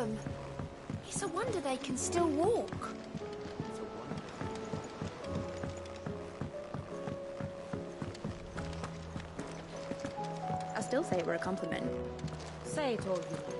them. It's a wonder they can still walk. I still say it were a compliment. Say it all you like.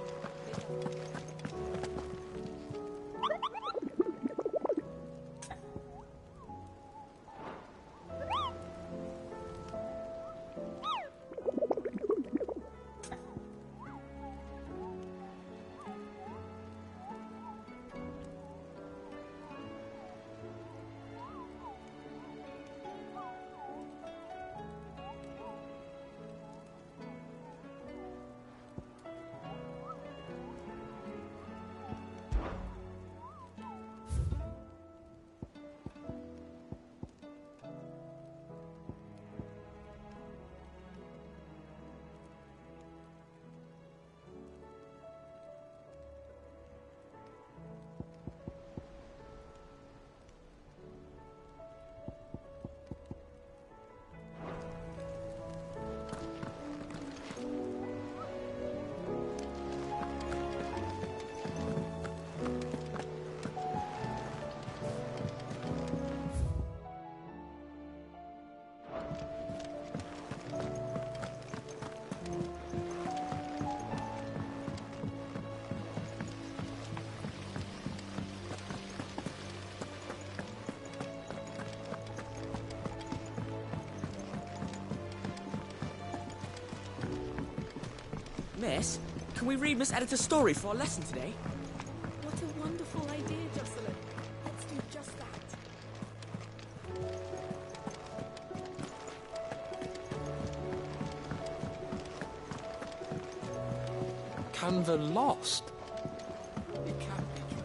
Miss, can we read Miss Editor's story for our lesson today? What a wonderful idea, Jocelyn. Let's do just that. Canva lost? It can't be true.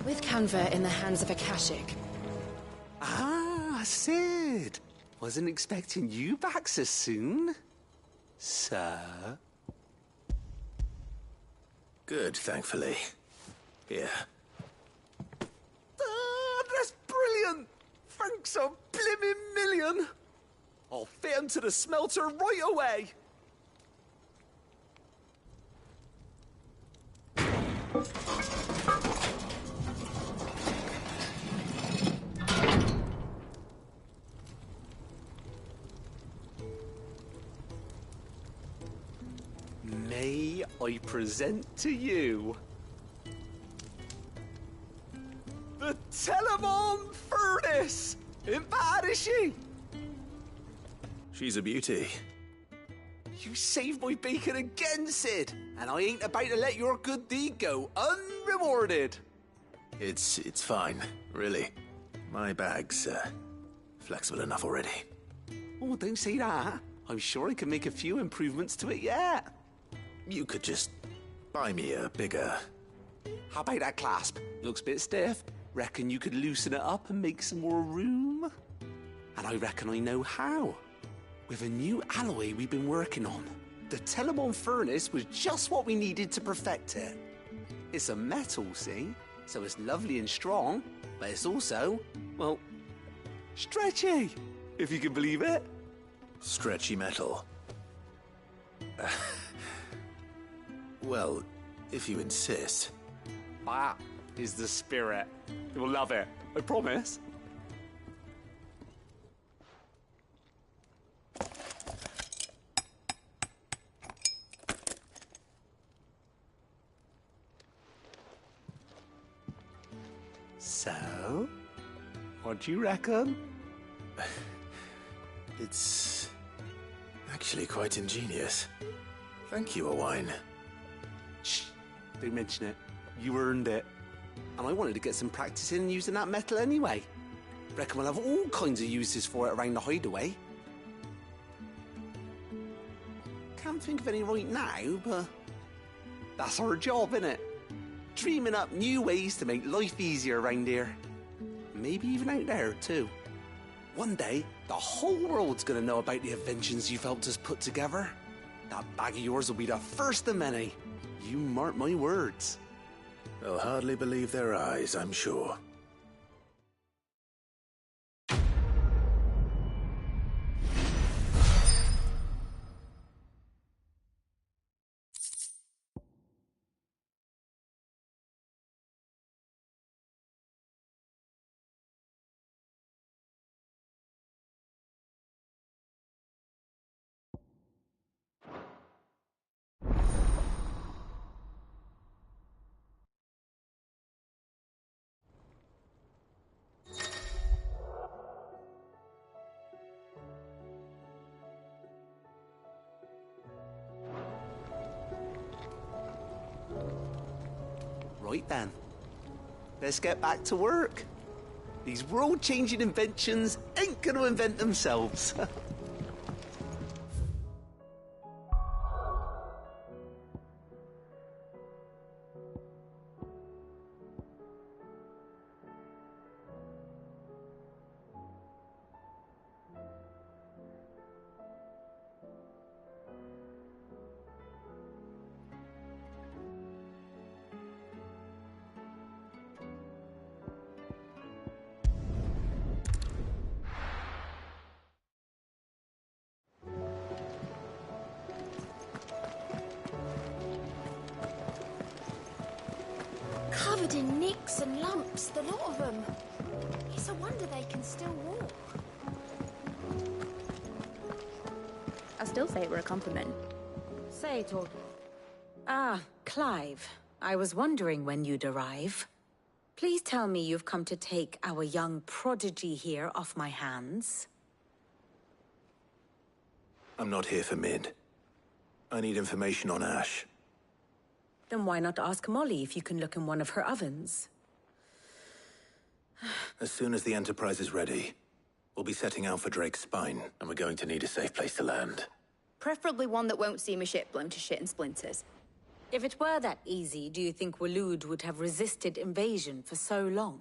With Canva in the hands of Akashic. Ah, Sid. Wasn't expecting you back so soon. Sir? Good, thankfully. Here. Ah, that's brilliant! Thanks a blimmin' million! I'll fit 'em to the smelter right away! May I present to you the Telemon Furnace! Ain't bad, is she? She's a beauty. You saved my bacon again, Sid, and I ain't about to let your good deed go unrewarded. It's fine, really. My bag's flexible enough already. Oh, don't say that. I'm sure I can make a few improvements to it yet. You could just buy me a bigger... How about that clasp? Looks a bit stiff. Reckon you could loosen it up and make some more room? And I reckon I know how. With a new alloy we've been working on. The Telemon Furnace was just what we needed to perfect it. It's a metal, see? So it's lovely and strong, but it's also, well, stretchy, if you can believe it. Stretchy metal. Well, if you insist. That is the spirit. You'll love it, I promise. So, what do you reckon? It's Actually quite ingenious. Thank you, Owain. Shh, don't mention it. You earned it. And I wanted to get some practice in using that metal anyway. Reckon we'll have all kinds of uses for it around the hideaway. Can't think of any right now, but that's our job, innit? Dreaming up new ways to make life easier around here. Maybe even out there, too. One day, the whole world's gonna know about the inventions you've helped us put together. That bag of yours will be the first of many. You mark my words. They'll hardly believe their eyes, I'm sure. Right then. Let's get back to work. These world-changing inventions ain't gonna invent themselves. Covered in nicks and lumps, the lot of them. It's a wonder they can still walk. I'll still say it were a compliment. Say, Torg. Ah, Clive. I was wondering when you'd arrive. Please tell me you've come to take our young prodigy here off my hands. I'm not here for Mid. I need information on Ash. Then why not ask Molly if you can look in one of her ovens? As soon as the Enterprise is ready, we'll be setting out for Drake's Spine, and we're going to need a safe place to land. Preferably one that won't see my ship blown to shit and splinters. If it were that easy, do you think Waloed would have resisted invasion for so long?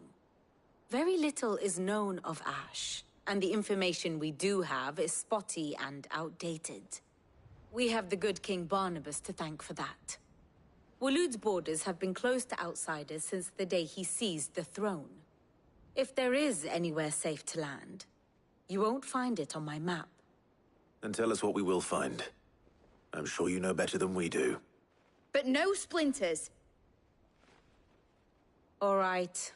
Very little is known of Ash, and the information we do have is spotty and outdated. We have the good King Barnabas to thank for that. Waloed's borders have been closed to outsiders since the day he seized the throne. If there is anywhere safe to land, you won't find it on my map. Then tell us what we will find. I'm sure you know better than we do. But no splinters! All right,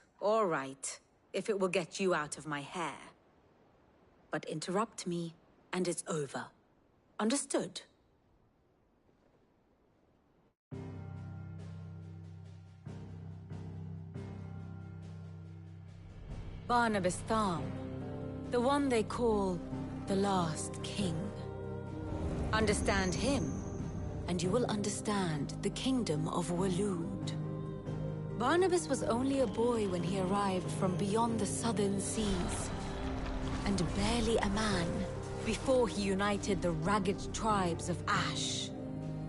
if it will get you out of my hair. But interrupt me, and it's over. Understood? Barnabas Tharm, the one they call the Last King. Understand him, and you will understand the kingdom of Waloed. Barnabas was only a boy when he arrived from beyond the southern seas, and barely a man before he united the ragged tribes of Ash.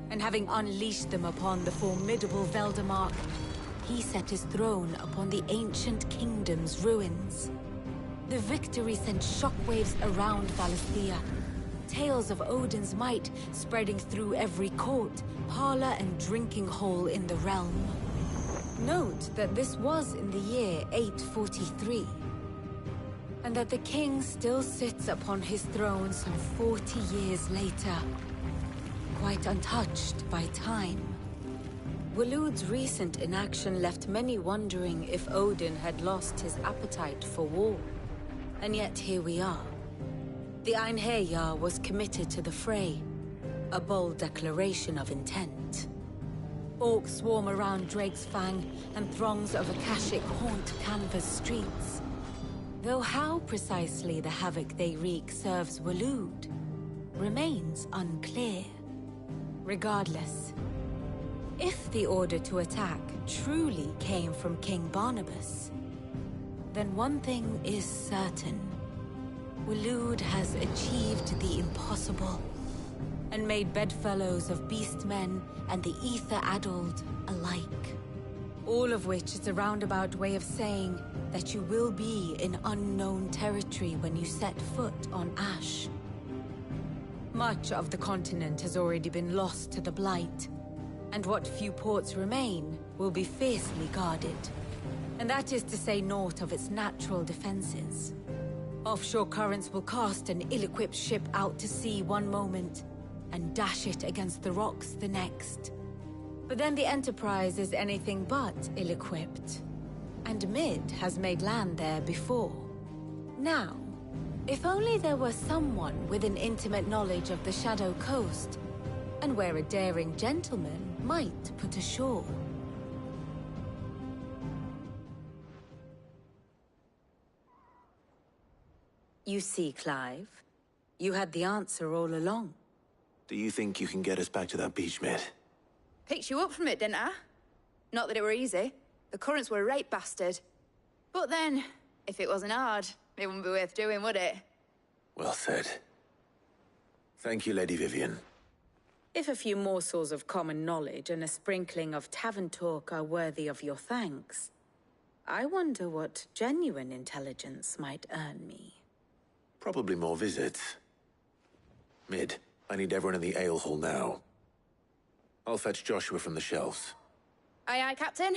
And having unleashed them upon the formidable Veldamark, he set his throne upon the ancient kingdom's ruins. The victory sent shockwaves around Valisthea, tales of Odin's might spreading through every court, parlor, and drinking hole in the realm. Note that this was in the year 843, and that the king still sits upon his throne some 40 years later, quite untouched by time. Waloed's recent inaction left many wondering if Odin had lost his appetite for war. And yet here we are. The Einherjar was committed to the fray, a bold declaration of intent. Orcs swarm around Drake's Fang, and throngs of Akashic haunt Canva's streets. Though how precisely the havoc they wreak serves Waloed, remains unclear. Regardless, if the order to attack truly came from King Barnabas, then one thing is certain. Waloed has achieved the impossible, and made bedfellows of beastmen and the ether-addled alike. All of which is a roundabout way of saying that you will be in unknown territory when you set foot on Ash. Much of the continent has already been lost to the Blight, and what few ports remain will be fiercely guarded. And that is to say naught of its natural defenses. Offshore currents will cast an ill-equipped ship out to sea one moment, and dash it against the rocks the next. But then the Enterprise is anything but ill-equipped. And Mid has made land there before. Now, if only there were someone with an intimate knowledge of the Shadow Coast, and where a daring gentleman might put ashore. You see, Clive, you had the answer all along. Do you think you can get us back to that beach, mate? Picked you up from it, didn't I? Not that it were easy. The currents were a right bastard. But then, if it wasn't hard, it wouldn't be worth doing, would it? Well said. Thank you, Lady Vivian. If a few morsels of common knowledge and a sprinkling of tavern talk are worthy of your thanks, I wonder what genuine intelligence might earn me. Probably more visits. Mid, I need everyone in the ale hall now. I'll fetch Joshua from the shelves. Aye, aye, Captain.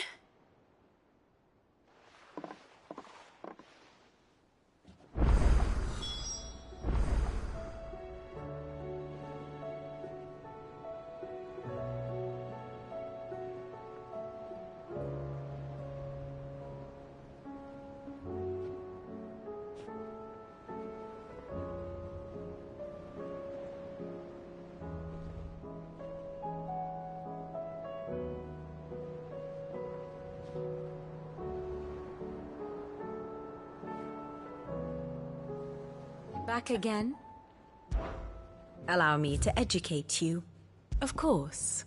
Back again? Allow me to educate you, of course.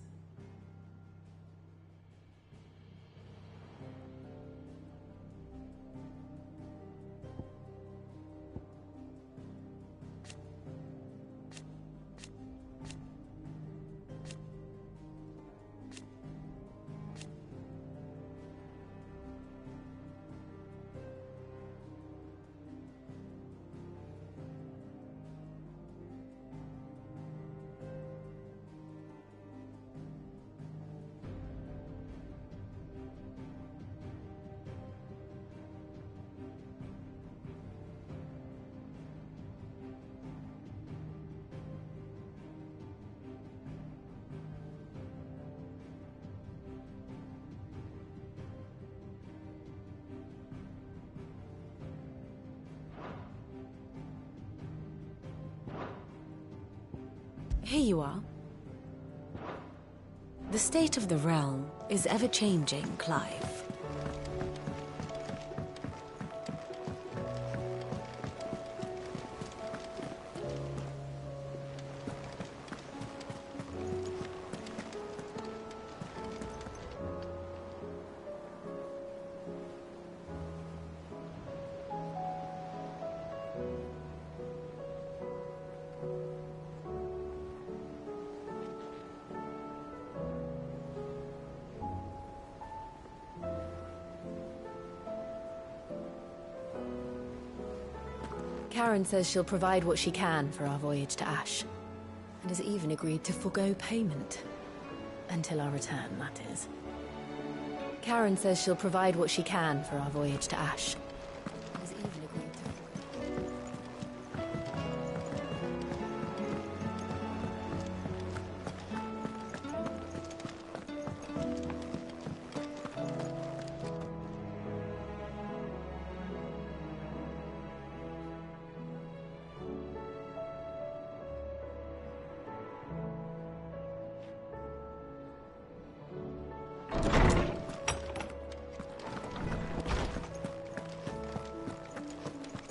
Here you are. The state of the realm is ever-changing, Clive. Karen says she'll provide what she can for our voyage to Ash, and has even agreed to forgo payment. Until our return, that is. Karen says she'll provide what she can for our voyage to Ash. Has even agreed to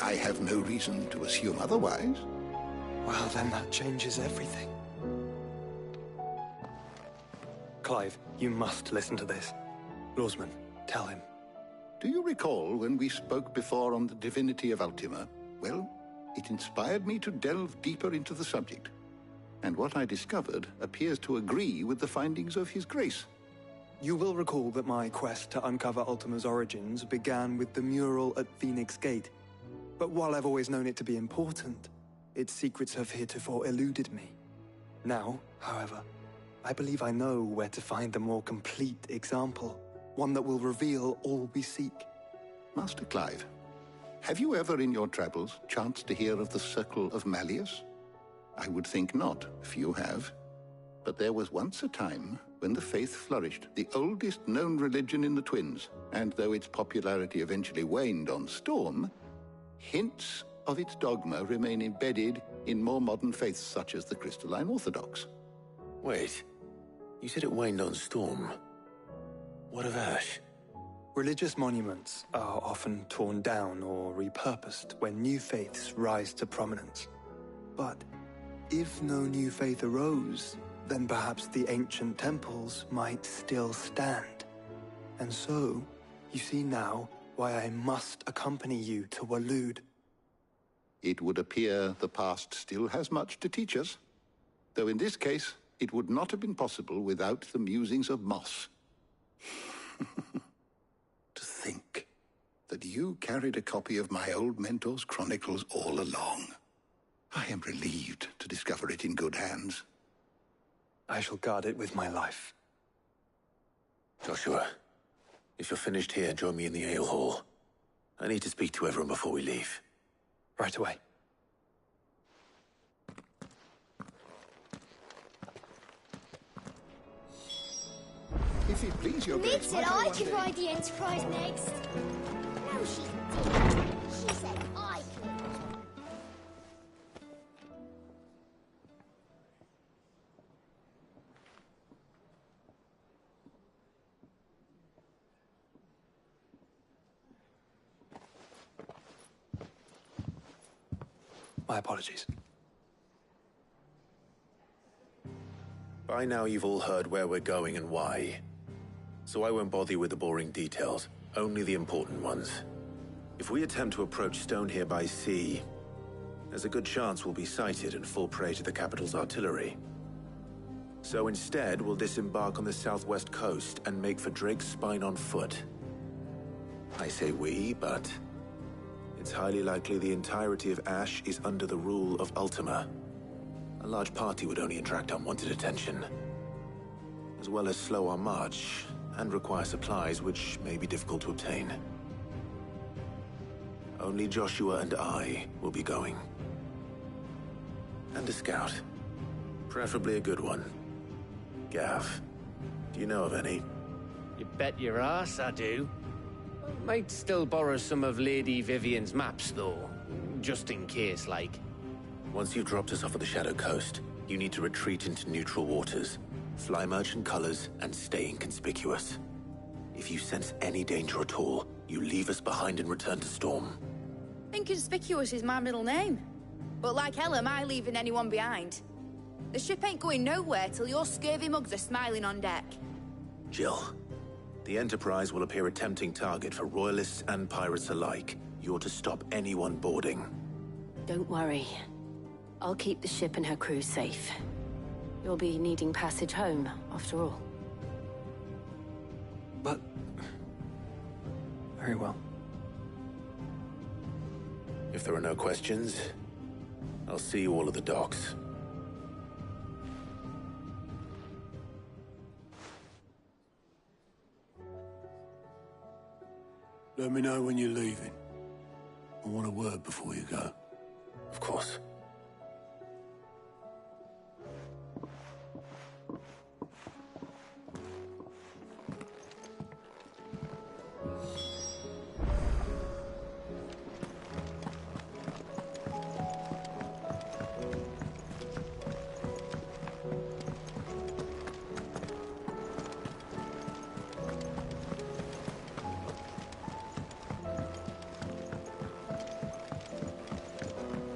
I have no reason to assume otherwise. Well, then that changes everything. Clive, you must listen to this. Lawsman, tell him. Do you recall when we spoke before on the divinity of Ultima? Well, it inspired me to delve deeper into the subject. And what I discovered appears to agree with the findings of His Grace. You will recall that my quest to uncover Ultima's origins began with the mural at Phoenix Gate. But while I've always known it to be important, its secrets have heretofore eluded me. Now, however, I believe I know where to find the more complete example, one that will reveal all we seek. Master Clive, have you ever in your travels chanced to hear of the Circle of Malleus? I would think not, if you have. But there was once a time when the faith flourished, the oldest known religion in the Twins, and though its popularity eventually waned on Storm, hints of its dogma remain embedded in more modern faiths such as the Crystalline Orthodox. Wait, you said it waned on Storm. What of Ash? Religious monuments are often torn down or repurposed when new faiths rise to prominence. But if no new faith arose, then perhaps the ancient temples might still stand. And so, you see now why I must accompany you to Waloed. It would appear the past still has much to teach us, though in this case, it would not have been possible without the musings of Moss. To think that you carried a copy of my old mentor's chronicles all along. I am relieved to discover it in good hands. I shall guard it with my life. Joshua, if you're finished here, join me in the ale hall. I need to speak to everyone before we leave. Right away. If it please your Meg grace, said might I could ride the Enterprise next. No, she didn't. She said I could. My apologies. By now you've all heard where we're going and why. So I won't bother you with the boring details, only the important ones. If we attempt to approach Stone here by sea, there's a good chance we'll be sighted and fall prey to the capital's artillery. So instead, we'll disembark on the southwest coast and make for Drake's Spine on foot. I say we, but it's highly likely the entirety of Ash is under the rule of Ultima. A large party would only attract unwanted attention, as well as slow our march and require supplies which may be difficult to obtain. Only Joshua and I will be going. And a scout. Preferably a good one. Gav, do you know of any? You bet your ass I do. Might still borrow some of Lady Vivian's maps, though. Just in case, like. Once you've dropped us off at the Shadow Coast, you need to retreat into neutral waters, fly merchant colors, and stay inconspicuous. If you sense any danger at all, you leave us behind and return to Storm. Inconspicuous is my middle name. But like hell am I leaving anyone behind. The ship ain't going nowhere till your scurvy mugs are smiling on deck. Jill, the Enterprise will appear a tempting target for royalists and pirates alike. You're to stop anyone boarding. Don't worry. I'll keep the ship and her crew safe. You'll be needing passage home, after all. But... very well. If there are no questions, I'll see you all at the docks. Let me know when you're leaving. I want a word before you go. Of course.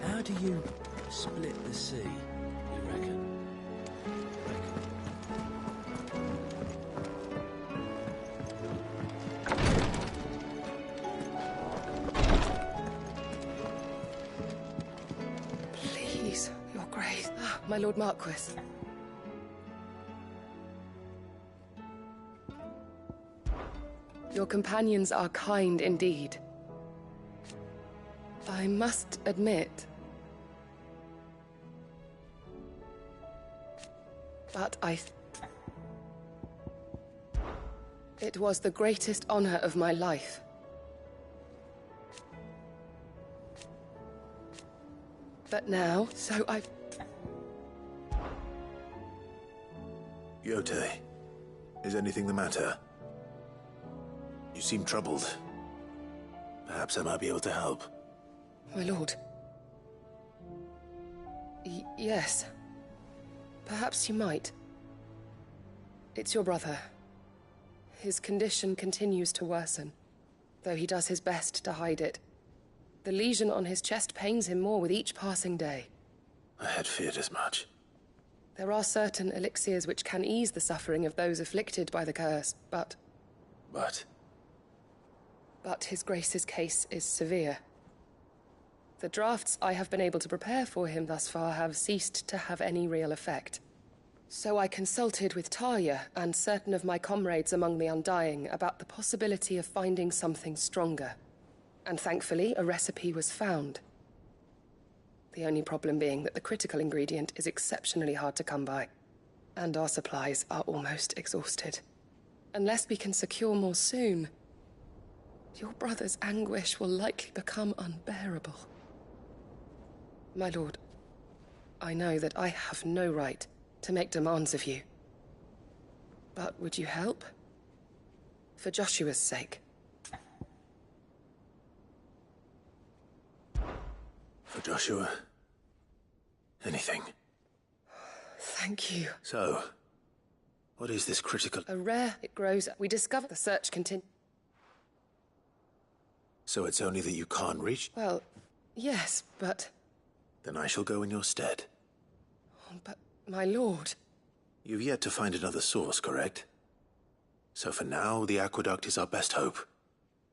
How do you Split the sea, you reckon? Please, Your Grace. Ah, my Lord Marquis. Your companions are kind indeed. I must admit, but it was the greatest honor of my life. But now, so I've... Yote, is anything the matter? You seem troubled. Perhaps I might be able to help. My lord. Yes. Perhaps you might. It's your brother. His condition continues to worsen, though he does his best to hide it. The lesion on his chest pains him more with each passing day. I had feared as much. There are certain elixirs which can ease the suffering of those afflicted by the curse, but... But His Grace's case is severe. The drafts I have been able to prepare for him thus far have ceased to have any real effect. So I consulted with Talia and certain of my comrades among the Undying about the possibility of finding something stronger. And thankfully, a recipe was found. The only problem being that the critical ingredient is exceptionally hard to come by, and our supplies are almost exhausted. Unless we can secure more soon, your brother's anguish will likely become unbearable. My lord, I know that I have no right to make demands of you. But would you help? For Joshua's sake. For Joshua? Anything. Thank you. So, what is this critical... A rare, it grows. We discover the search continues. So it's only that you can't reach? Well, yes, but... Then I shall go in your stead. But, my lord... You've yet to find another source, correct? So for now, the aqueduct is our best hope.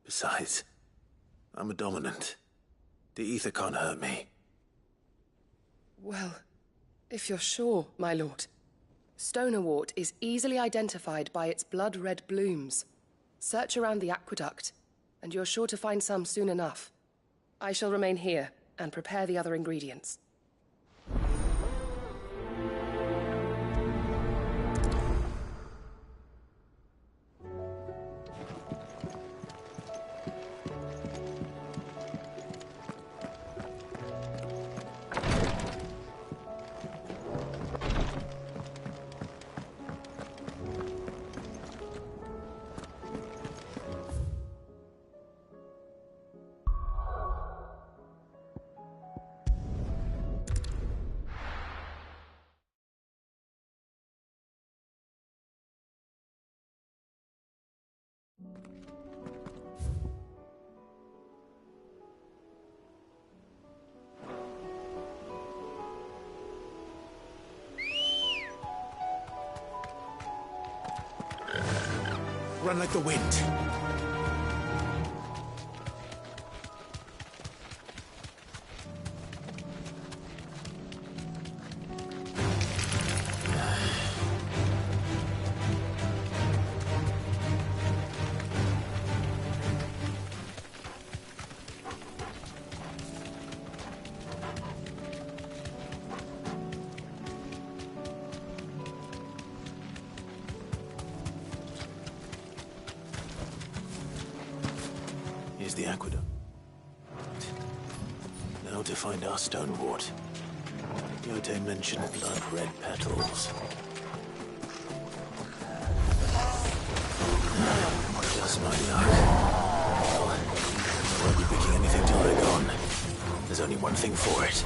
Besides, I'm a dominant. The ether can't hurt me. Well, if you're sure, my lord. Stonerwort is easily identified by its blood-red blooms. Search around the aqueduct, and you're sure to find some soon enough. I shall remain here and prepare the other ingredients. Run like the wind. Here's the aqueduct. Now to find our stonewort. Yote mentioned blood-red petals. Just my luck. Well, I won't be picking anything till they're gone. There's only one thing for it.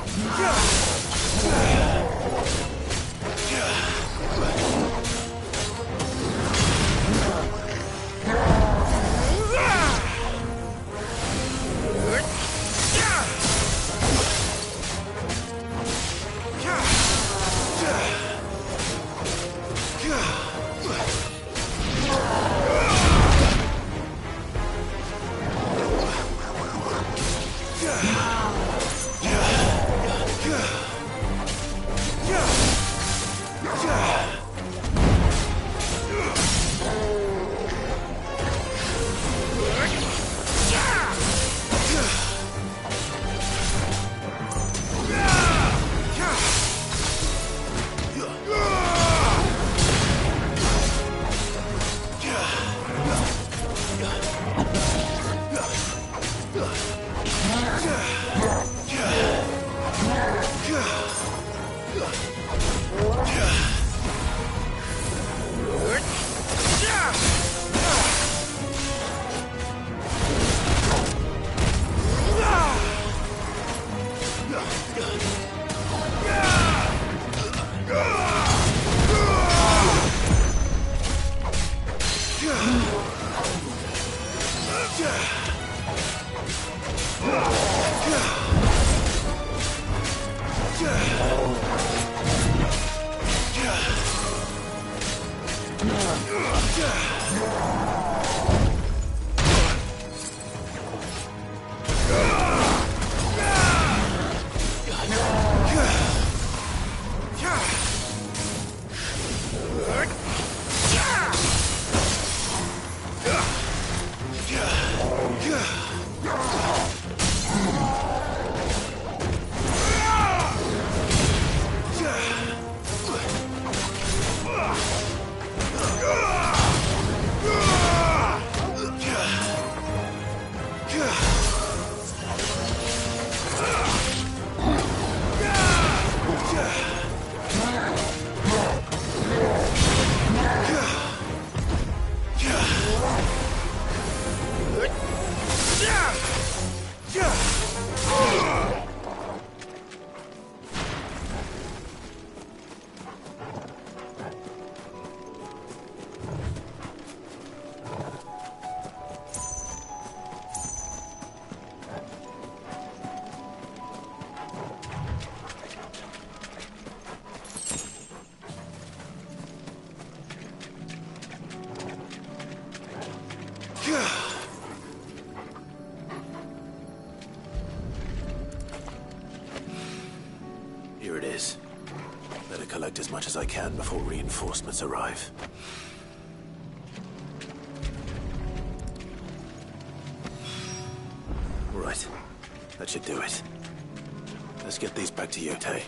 Here it is. Better collect as much as I can before reinforcements arrive. Right. That should do it. Let's get these back to Yotei.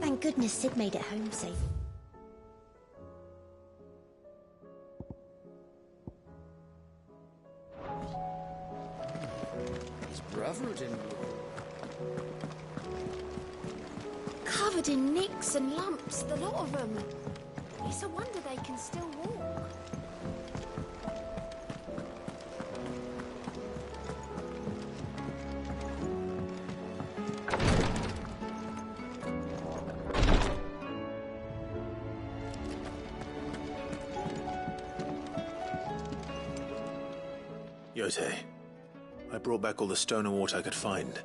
Thank goodness Sid made it home safe. His brother-in-law. Covered in nicks and lumps, the lot of them. It's a wonder they can still walk. Yotei, I brought back all the stone and water I could find.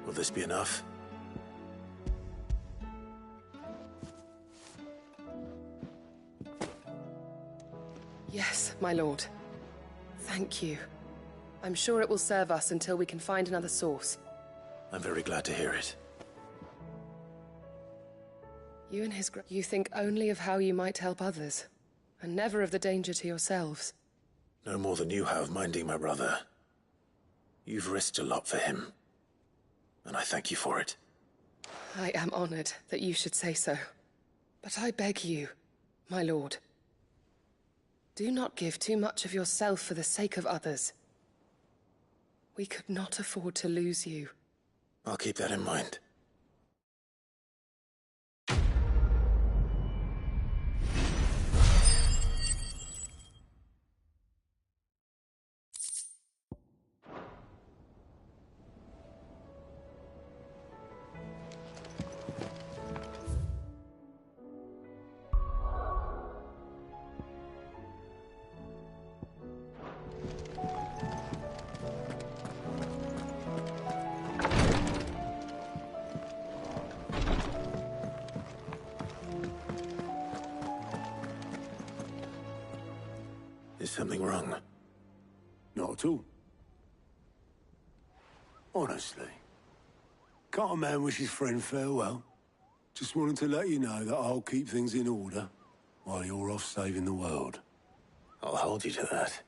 Will this be enough? Yes, my lord. Thank you. I'm sure it will serve us until we can find another source. I'm very glad to hear it. You and you think only of how you might help others, and never of the danger to yourselves. No more than you have minding my brother. You've risked a lot for him, and I thank you for it. I am honored that you should say so. But I beg you, my lord, do not give too much of yourself for the sake of others. We could not afford to lose you. I'll keep that in mind. Is something wrong? Not at all. Honestly. Can't a man wish his friend farewell? Just wanted to let you know that I'll keep things in order while you're off saving the world. I'll hold you to that.